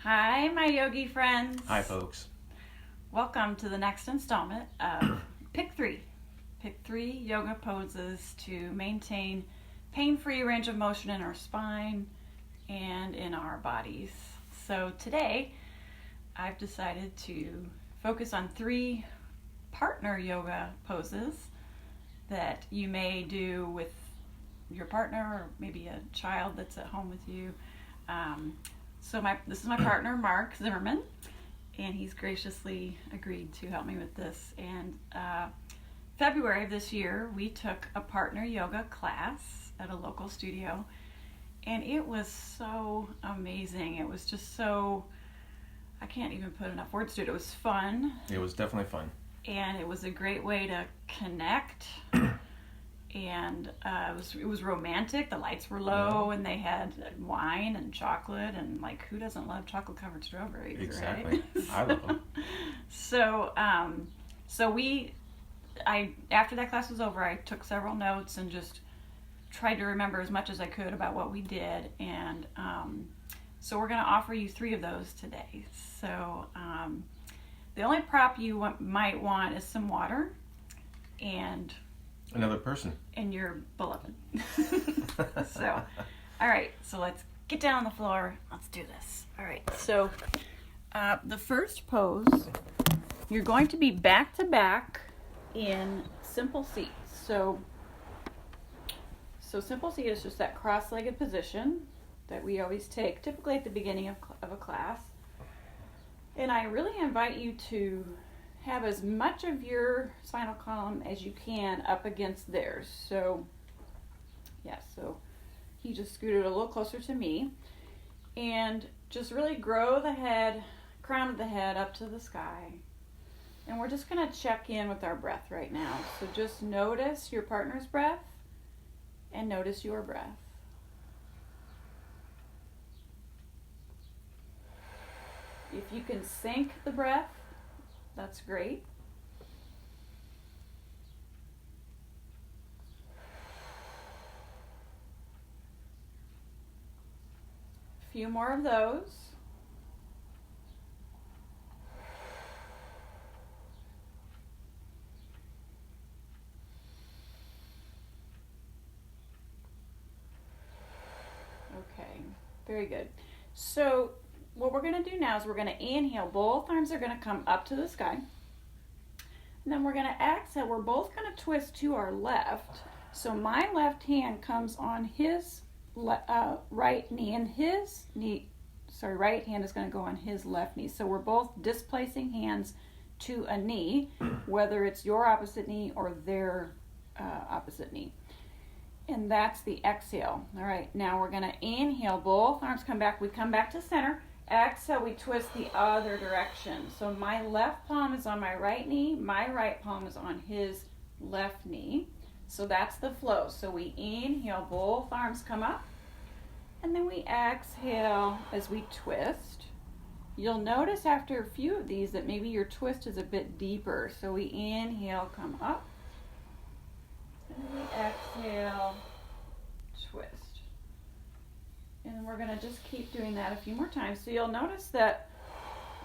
Hi, my yogi friends. Hi, folks. Welcome to the next installment of Pick 3. Pick 3 yoga poses to maintain pain-free range of motion in our spine and in our bodies. So today, I've decided to focus on 3 partner yoga poses that you may do with your partner or maybe a child that's at home with you. This is my partner, Mark Zimmerman, and he's graciously agreed to help me with this. And February of this year, we took a partner yoga class at a local studio, and it was so amazing. It was just so, I can't even put enough words to it. It was fun. It was definitely fun. And it was a great way to connect. And it was romantic. The lights were low, and they had wine and chocolate, and like, who doesn't love chocolate-covered strawberries? Exactly, right? I love them. So after that class was over, I took several notes and just tried to remember as much as I could about what we did, and so we're going to offer you 3 of those today. So the only prop you might want is some water, and another person. And your beloved. So, all right. So let's get down on the floor. Let's do this. All right. So the first pose, you're going to be back to back in simple seat. So simple seat is just that cross-legged position that we always take, typically at the beginning of a class. And I really invite you to have as much of your spinal column as you can up against theirs. So he just scooted a little closer to me, and just really grow the head, crown of the head up to the sky. And we're just going to check in with our breath right now. So just notice your partner's breath and notice your breath. If you can sync the breath, that's great. A few more of those. Okay, very good. So what we're going to do now is we're going to inhale. Both arms are going to come up to the sky. And then we're going to exhale. We're both going to twist to our left. So my left hand comes on his right knee, and right hand is going to go on his left knee. So we're both displacing hands to a knee, whether it's your opposite knee or their opposite knee. And that's the exhale. All right, now we're going to inhale. Both arms come back. We come back to center. Exhale, we twist the other direction. So my left palm is on my right knee. My right palm is on his left knee. So that's the flow. So we inhale, both arms come up. And then we exhale as we twist. You'll notice after a few of these that maybe your twist is a bit deeper. So we inhale, come up. And then we exhale, twist. And we're going to just keep doing that a few more times. So you'll notice that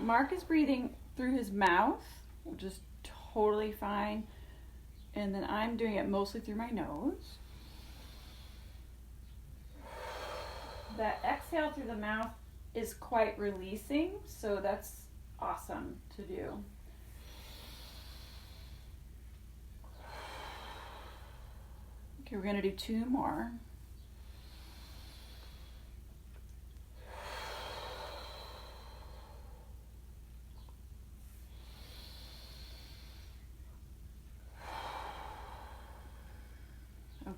Mark is breathing through his mouth, which is totally fine. And then I'm doing it mostly through my nose. That exhale through the mouth is quite releasing, so that's awesome to do. Okay, we're going to do 2 more.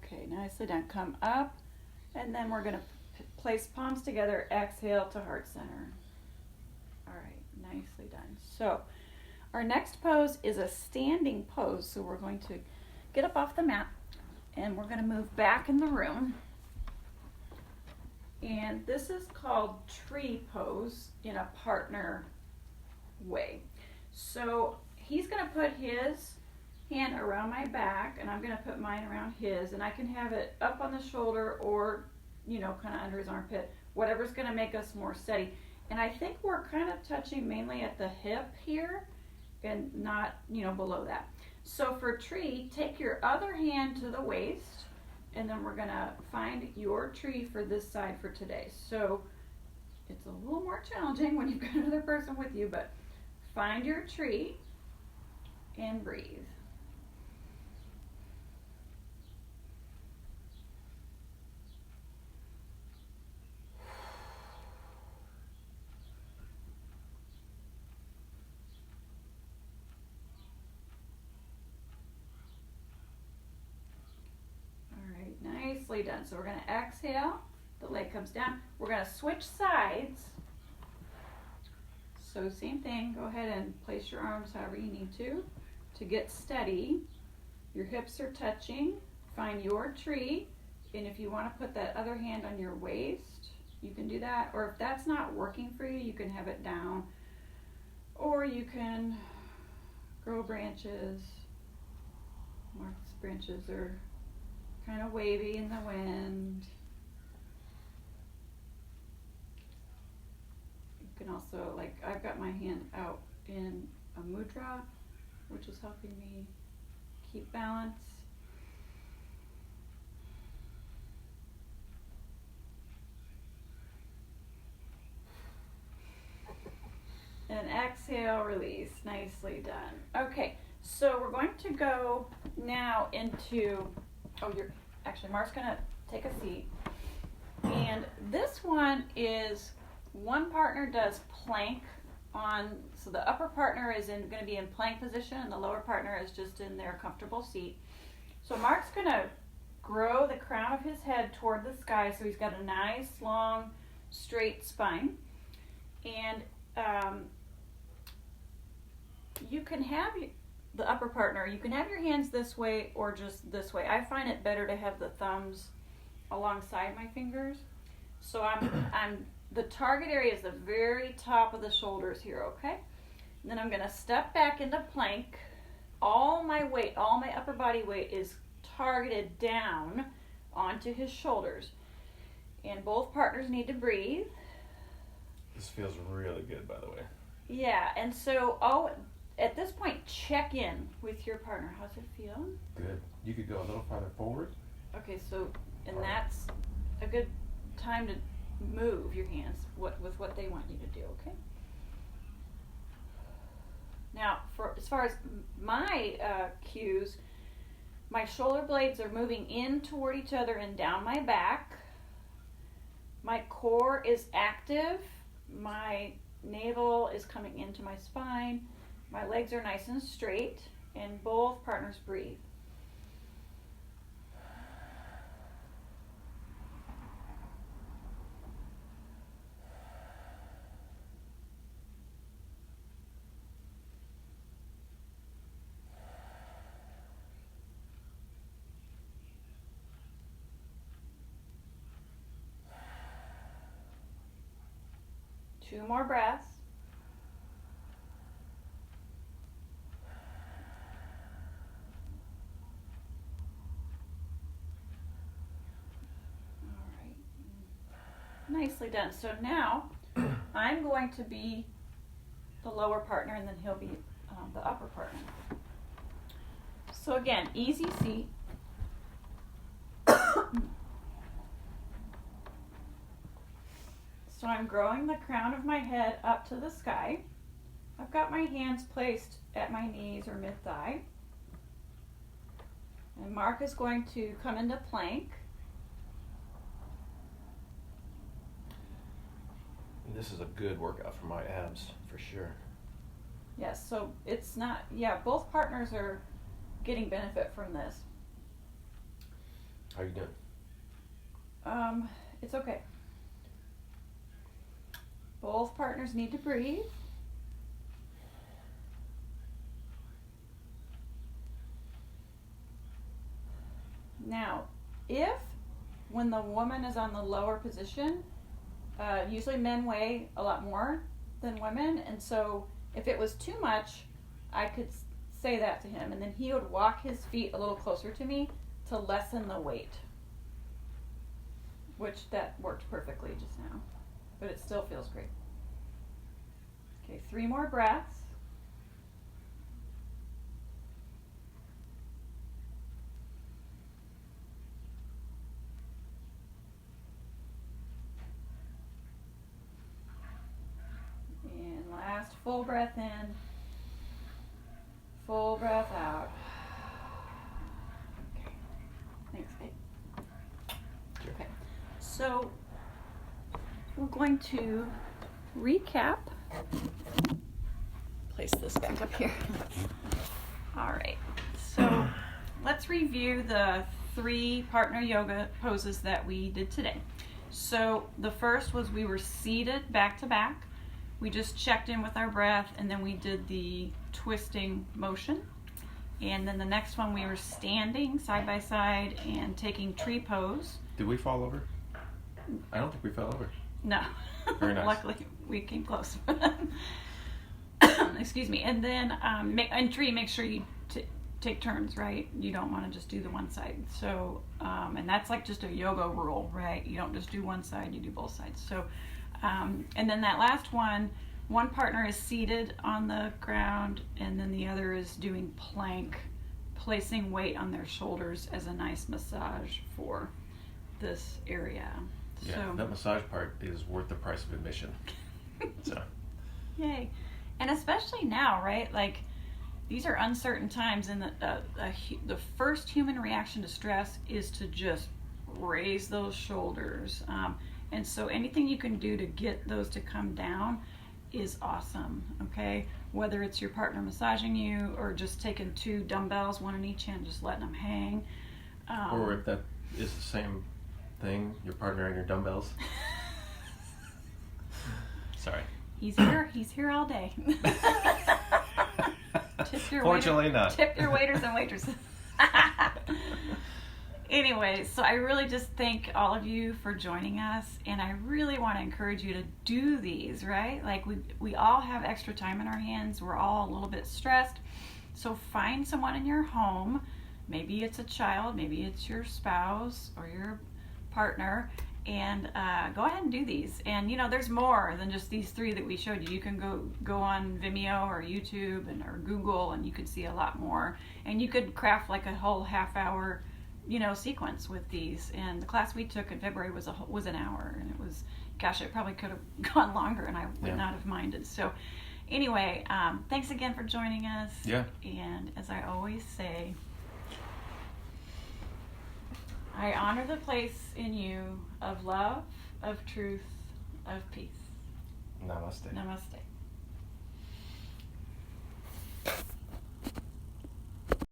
Okay, nicely done. Come up, and then we're going to place palms together, exhale to heart center. All right, nicely done. So our next pose is a standing pose. So we're going to get up off the mat, and we're going to move back in the room. And this is called tree pose in a partner way. So he's going to put his hand around my back, and I'm going to put mine around his, and I can have it up on the shoulder or, kind of under his armpit, whatever's going to make us more steady. And I think we're kind of touching mainly at the hip here and not, below that. So for tree, take your other hand to the waist, and then we're gonna find your tree for this side for today. So it's a little more challenging when you've got another person with you, but find your tree and breathe. Nicely done. So we're going to exhale. The leg comes down. We're going to switch sides. So same thing. Go ahead and place your arms however you need to get steady. Your hips are touching. Find your tree. And if you want to put that other hand on your waist, you can do that. Or if that's not working for you, you can have it down. Or you can grow branches. Mark's branches are kind of wavy in the wind. You can also, I've got my hand out in a mudra, which is helping me keep balance. And exhale, release. Nicely done. Okay, so we're going to go now into, Mark's gonna take a seat. And this one is, one partner does plank on, so the upper partner is gonna be in plank position and the lower partner is just in their comfortable seat. So Mark's gonna grow the crown of his head toward the sky so he's got a nice, long, straight spine. And you can have the upper partner, you can have your hands this way or just this way. I find it better to have the thumbs alongside my fingers. So I'm the target area is the very top of the shoulders here, okay? And then I'm gonna step back into plank. All my weight, all my upper body weight is targeted down onto his shoulders. And both partners need to breathe. This feels really good, by the way. Yeah, and so at this point, check in with your partner. How's it feel? Good. You could go a little farther forward. Okay, so, and that's a good time to move your hands with what they want you to do, okay? Now, as far as my cues, my shoulder blades are moving in toward each other and down my back. My core is active. My navel is coming into my spine. My legs are nice and straight, and both partners breathe. Two more breaths. Nicely done. So now I'm going to be the lower partner and then he'll be the upper partner. So again, easy seat. So I'm growing the crown of my head up to the sky. I've got my hands placed at my knees or mid-thigh. And Mark is going to come into plank. This is a good workout for my abs, for sure. Yes, so it's not, both partners are getting benefit from this. How are you doing? It's okay. Both partners need to breathe. Now, when the woman is on the lower position, usually men weigh a lot more than women, and so if it was too much, I could say that to him, and then he would walk his feet a little closer to me to lessen the weight, which that worked perfectly just now, but it still feels great. Okay, 3 more breaths. And last full breath in, full breath out. Okay, thanks, babe. Okay, so we're going to recap. Place this back up here. All right, so let's review the 3 partner yoga poses that we did today. So the first was we were seated back to back. We just checked in with our breath, and then we did the twisting motion. And then the next one we were standing side by side and taking tree pose. Did we fall over? I don't think we fell over. No. Very nice. Luckily, we came close. Excuse me. And then in tree, make sure you take turns, right? You don't want to just do the one side. So, and that's like just a yoga rule, right? You don't just do one side, you do both sides. So, and then that last one partner is seated on the ground, and then the other is doing plank, placing weight on their shoulders as a nice massage for this area. Yeah, So, that massage part is worth the price of admission. So. Yay. And especially now, right? Like, these are uncertain times, and the first human reaction to stress is to just raise those shoulders. And so anything you can do to get those to come down is awesome, okay? Whether it's your partner massaging you or just taking 2 dumbbells, 1 in each hand, just letting them hang. Or if that is the same thing, your partner and your dumbbells. Sorry. He's here all day. Fortunately not. Tip your waiters and waitresses. Anyway, so I really just thank all of you for joining us, and I really want to encourage you to do these, right? Like we all have extra time in our hands. We're all a little bit stressed. So find someone in your home. Maybe it's a child, maybe it's your spouse or your partner, and go ahead and do these. And there's more than just these 3 that we showed you. You can go on Vimeo or YouTube or Google, and you could see a lot more. And you could craft like a whole half-hour sequence with these. And the class we took in February was an hour, and it was, gosh, it probably could have gone longer, and I would not have minded. So anyway, thanks again for joining us. Yeah. And as I always say, I honor the place in you of love, of truth, of peace. Namaste. Namaste.